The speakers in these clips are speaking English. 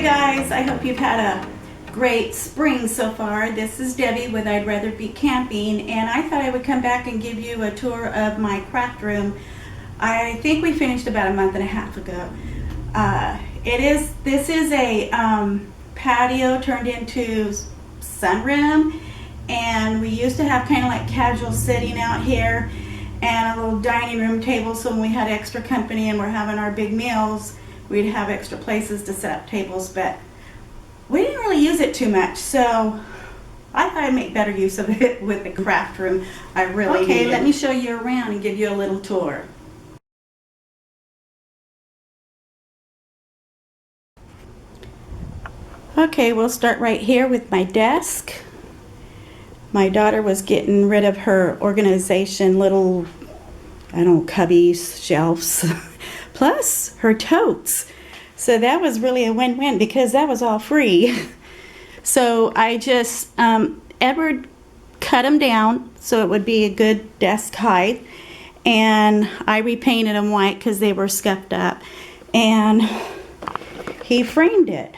guys, I hope you've had a great spring so far. This is Debbie with I'd Rather Be Camping, and I thought I would come back and give you a tour of my craft room. I think we finished about a month and a half ago. This is a patio turned into sunroom, and we used to have kind of like casual sitting out here and a little dining room table, so when we had extra company and we're having our big meals, we'd have extra places to set up tables, but we didn't really use it too much, so I thought I'd make better use of it with the craft room. I really Okay, let me show you around and give you a little tour. Okay, we'll start right here with my desk. My daughter was getting rid of her organization little, I don't know, cubbies, shelves, plus her totes. So that was really a win-win because that was all free. So I just, Edward cut them down so it would be a good desk height. And I repainted them white because they were scuffed up. And he framed it.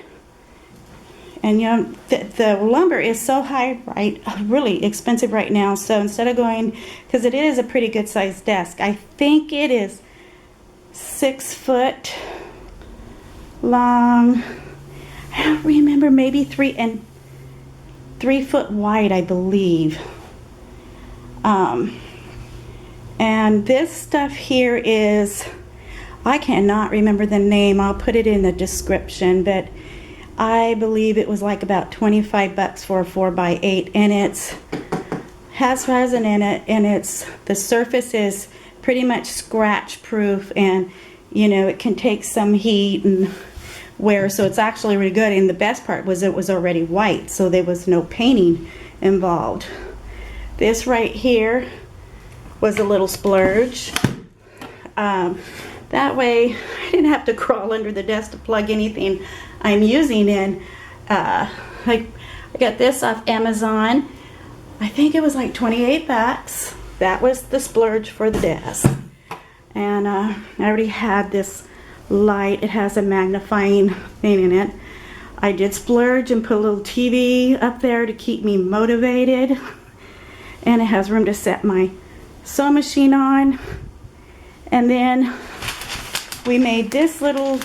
And you know, the lumber is so high, right, really expensive right now. So instead of going, because it is a pretty good sized desk, I think it is 6 foot long. I don't remember, maybe 3 foot wide, I believe. And this stuff here is, I cannot remember the name. I'll put it in the description, but I believe it was like about 25 bucks for a 4x8, and it's has resin in it, and the surface is pretty much scratch proof, and you know, it can take some heat and wear, so it's actually really good. And the best part was it was already white, so there was no painting involved. This right here was a little splurge. That way I didn't have to crawl under the desk to plug anything I'm using in. I got this off Amazon. I think it was like 28 bucks. That was the splurge for the desk. And I already had this light. It has a magnifying thing in it. I did splurge and put a little TV up there to keep me motivated. And it has room to set my sewing machine on. And then we made this little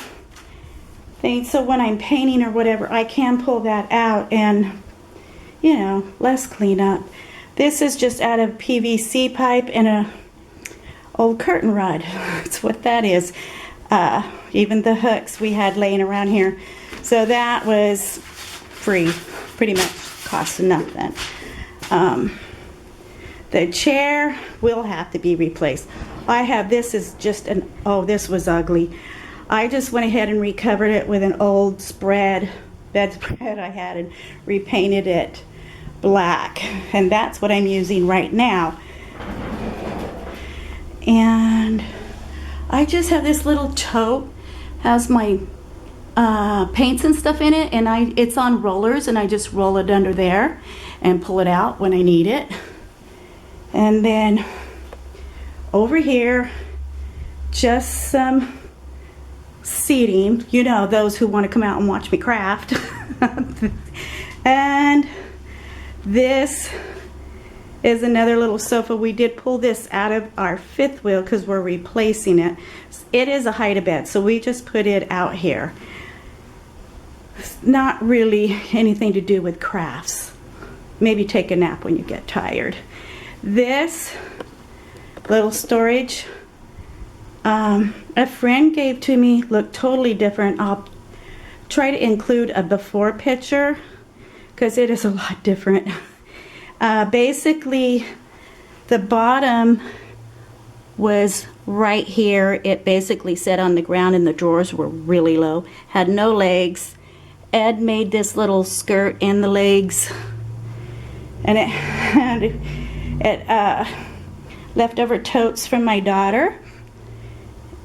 thing so when I'm painting or whatever, I can pull that out and, you know, less cleanup. This is just out of PVC pipe and a old curtain rod. That's what that is. Even the hooks we had laying around here. So that was free, pretty much cost nothing. The chair will have to be replaced. I have, this is just an, oh, this was ugly. I just went ahead and recovered it with an old bedspread I had, and repainted it black. And that's what I'm using right now. And I just have this little tote, has my paints and stuff in it, and it's on rollers, and I just roll it under there and pull it out when I need it. And then over here, just some seating, you know, those who want to come out and watch me craft. And this is another little sofa. We did pull this out of our fifth wheel because we're replacing it. It is a hide-a-bed, so we just put it out here. It's not really anything to do with crafts. Maybe take a nap when you get tired. This little storage, a friend gave to me, looked totally different. I'll try to include a before picture because it is a lot different. Basically, the bottom was right here. It basically sat on the ground and the drawers were really low, had no legs. Ed made this little skirt in the legs, and it had leftover totes from my daughter.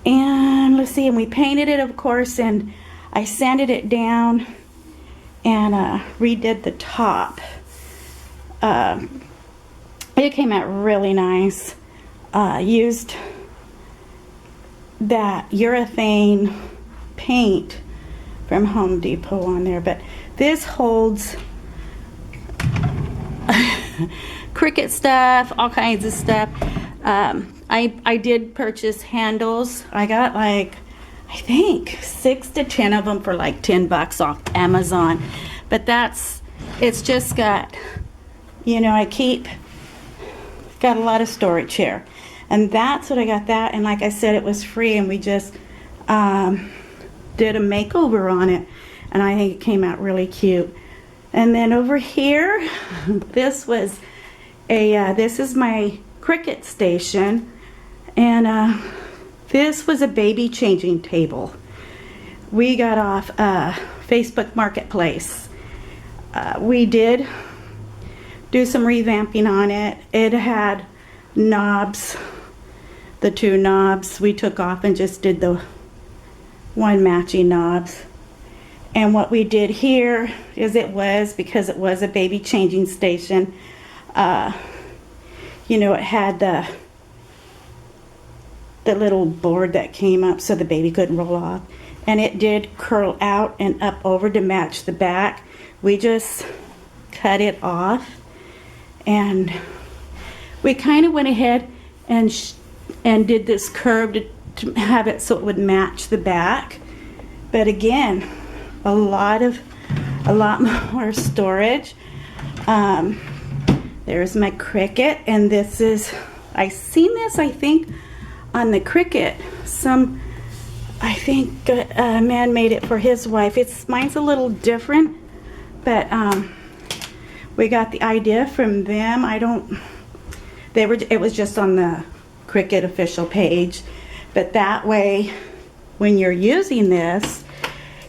And let's see, and we painted it, of course, and I sanded it down and redid the top. It came out really nice. Used that urethane paint from Home Depot on there. But this holds Cricut stuff, all kinds of stuff. I did purchase handles. I got like, I think 6 to 10 of them for like $10 off Amazon. But it's just got, you know, got a lot of storage here. And that's what I got that. And like I said, it was free, and we just did a makeover on it. And I think it came out really cute. And then over here, this was this is my Cricut station. And this was a baby changing table. We got off Facebook Marketplace. We did do some revamping on it. It had knobs, the 2 knobs we took off and just did the 1 matching knobs. And what we did here is because it was a baby changing station, you know, it had the little board that came up so the baby couldn't roll off. And it did curl out and up over to match the back. We just cut it off, and we kind of went ahead and did this curve to have it so it would match the back. But again, a lot more storage. There's my Cricut, and this is, I seen this, I think, on the Cricut. I think a man made it for his wife. Mine's a little different, but we got the idea from them. It was just on the Cricut official page, but that way, when you're using this,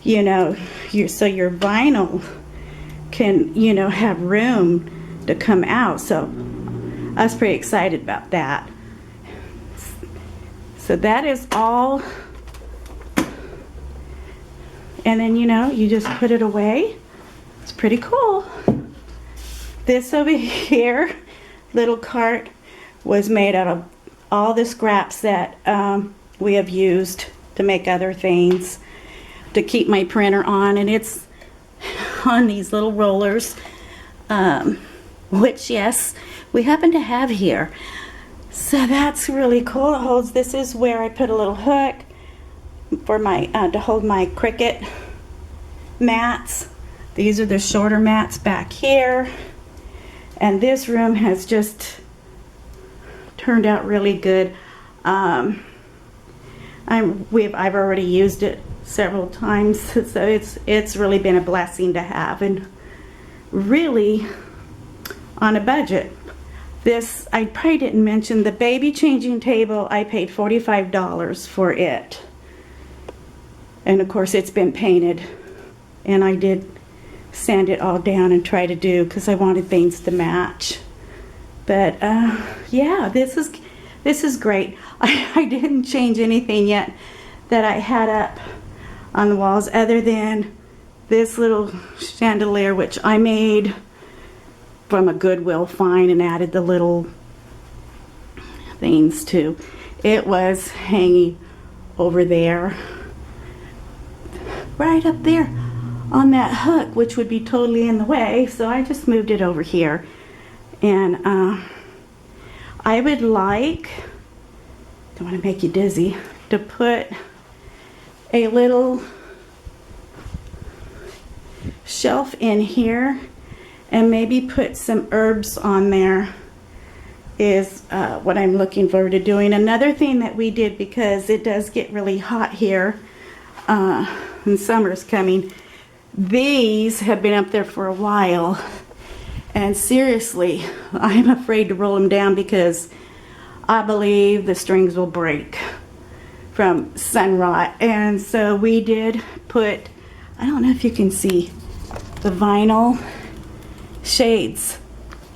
you know, so your vinyl can, you know, have room to come out. So I was pretty excited about that. So that is all. And then, you know, you just put it away. It's pretty cool. This over here, little cart, was made out of all the scraps that we have used to make other things, to keep my printer on. And it's on these little rollers, which, yes, we happen to have here. So that's really cool. It holds, this is where I put a little hook for my to hold my Cricut mats. These are the shorter mats back here, and this room has just turned out really good. I've already used it several times, so it's really been a blessing to have, and really on a budget. This, I probably didn't mention, the baby changing table, I paid $45 for it. And of course it's been painted, and I did sand it all down and try to do, because I wanted things to match. But yeah, this is great. I didn't change anything yet that I had up on the walls, other than this little chandelier, which I made from a Goodwill find and added the little things to. It was hanging over there, right up there on that hook, which would be totally in the way, so I just moved it over here. And I would like, don't want to make you dizzy, to put a little shelf in here and maybe put some herbs on there, is what I'm looking forward to doing. Another thing that we did, because it does get really hot here and summer's coming, these have been up there for a while, and seriously, I'm afraid to roll them down because I believe the strings will break from sun rot. And so we did put, I don't know if you can see, the vinyl shades,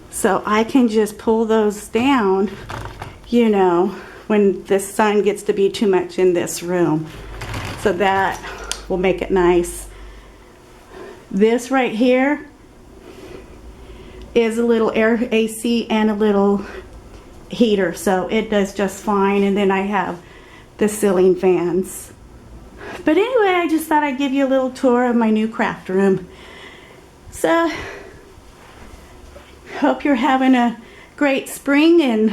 so I can just pull those down, you know, when the sun gets to be too much in this room. So that will make it nice. This right here is a little air AC and a little heater, so it does just fine. And then I have the ceiling fans But anyway, I just thought I'd give you a little tour of my new craft room. So, hope you're having a great spring and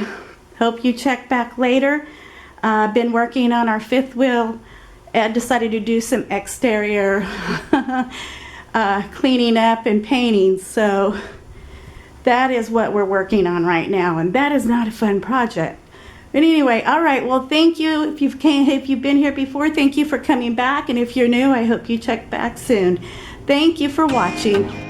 hope you check back later. I've been working on our fifth wheel. Ed decided to do some exterior cleaning up and painting, so that is what we're working on right now, and that is not a fun project. But anyway, all right, well, thank you. If you've been here before, thank you for coming back, and if you're new, I hope you check back soon. Thank you for watching.